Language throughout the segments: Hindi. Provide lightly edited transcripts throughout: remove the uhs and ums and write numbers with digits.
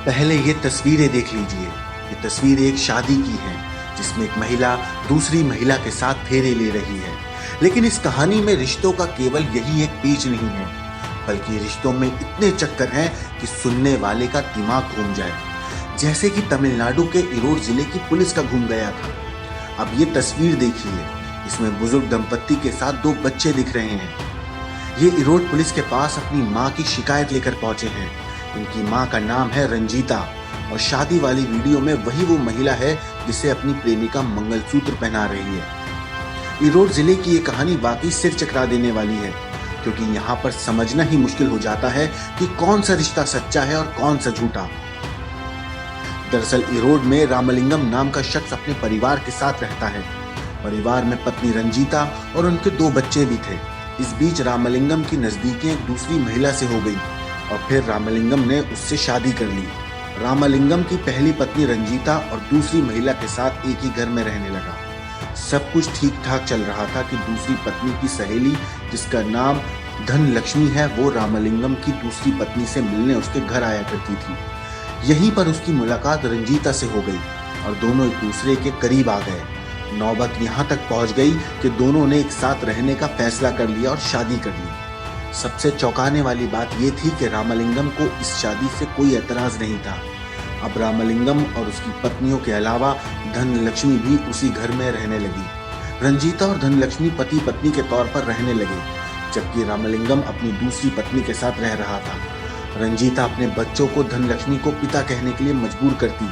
पहले ये तस्वीरें देख लीजिए। ये तस्वीर एक शादी की है जिसमें एक महिला दूसरी महिला के साथ फेरे ले रही है। लेकिन इस कहानी में रिश्तों का केवल यही एक पेच नहीं है, बल्कि रिश्तों में इतने चक्कर हैं कि सुनने वाले का दिमाग घूम जाए। जैसे कि तमिलनाडु के इरोड जिले की पुलिस का घूम गया था। अब ये तस्वीर देखिए, इसमें बुजुर्ग दंपत्ति के साथ दो बच्चे दिख रहे हैं। ये इरोड पुलिस के पास अपनी माँ की शिकायत लेकर पहुंचे हैं। इनकी माँ का नाम है रंजीता और शादी वाली वीडियो में वही वो महिला है जिसे अपनी प्रेमिका मंगलसूत्र पहना रही है। इरोड जिले की ये कहानी वाकई सिर चकरा देने वाली है, क्योंकि यहाँ पर समझना ही मुश्किल हो जाता है कि कौन सा रिश्ता सच्चा है और कौन सा झूठा। दरअसल इरोड में रामलिंगम नाम का शख्स अपने परिवार के साथ रहता है। परिवार में पत्नी रंजीता और उनके दो बच्चे भी थे। इस बीच रामलिंगम की नजदीकी एक दूसरी महिला से हो गई और फिर रामलिंगम ने उससे शादी कर ली। रामलिंगम की पहली पत्नी रंजीता और दूसरी महिला के साथ एक ही घर में रहने लगा। सब कुछ ठीक ठाक चल रहा था कि दूसरी पत्नी की सहेली, जिसका नाम धनलक्ष्मी है, वो रामलिंगम की दूसरी पत्नी से मिलने उसके घर आया करती थी। यहीं पर उसकी मुलाकात रंजीता से हो गई और दोनों एक दूसरे के करीब आ गए। नौबत यहाँ तक पहुँच गई कि दोनों ने एक साथ रहने का फैसला कर लिया और शादी कर ली। सबसे चौंकाने वाली बात यह थी कि रामलिंगम को इस शादी से कोई एतराज नहीं था। अब रामलिंगम और उसकी पत्नियों के अलावा धनलक्ष्मी भी उसी घर में रहने लगी। रंजीता और धनलक्ष्मी पति पत्नी के तौर पर रहने लगे, जबकि रामलिंगम अपनी दूसरी पत्नी के साथ रह रहा था। रंजीता अपने बच्चों को धनलक्ष्मी को पिता कहने के लिए मजबूर करती,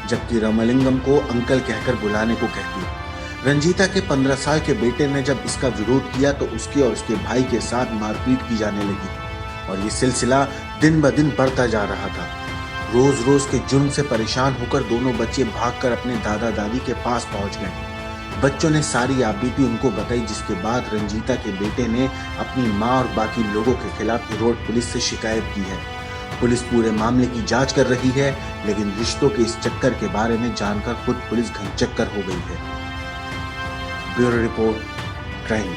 जबकि रामलिंगम को अंकल कहकर बुलाने को कहती। रंजीता के 15 साल के बेटे ने जब इसका विरोध किया तो उसके और उसके भाई के साथ मारपीट की जाने लगी और ये सिलसिला दिन ब दिन बढ़ता जा रहा था। रोज रोज के जुर्म से परेशान होकर दोनों बच्चे भागकर अपने दादा दादी के पास पहुंच गए। बच्चों ने सारी आपबीती उनको बताई, जिसके बाद रंजीता के बेटे ने अपनी माँ और बाकी लोगों के खिलाफ इरोड पुलिस से शिकायत की है। पुलिस पूरे मामले की जांच कर रही है, लेकिन रिश्तों के इस चक्कर के बारे में जानकर खुद पुलिस घंचक्कर हो गई है। Bureau report, crime.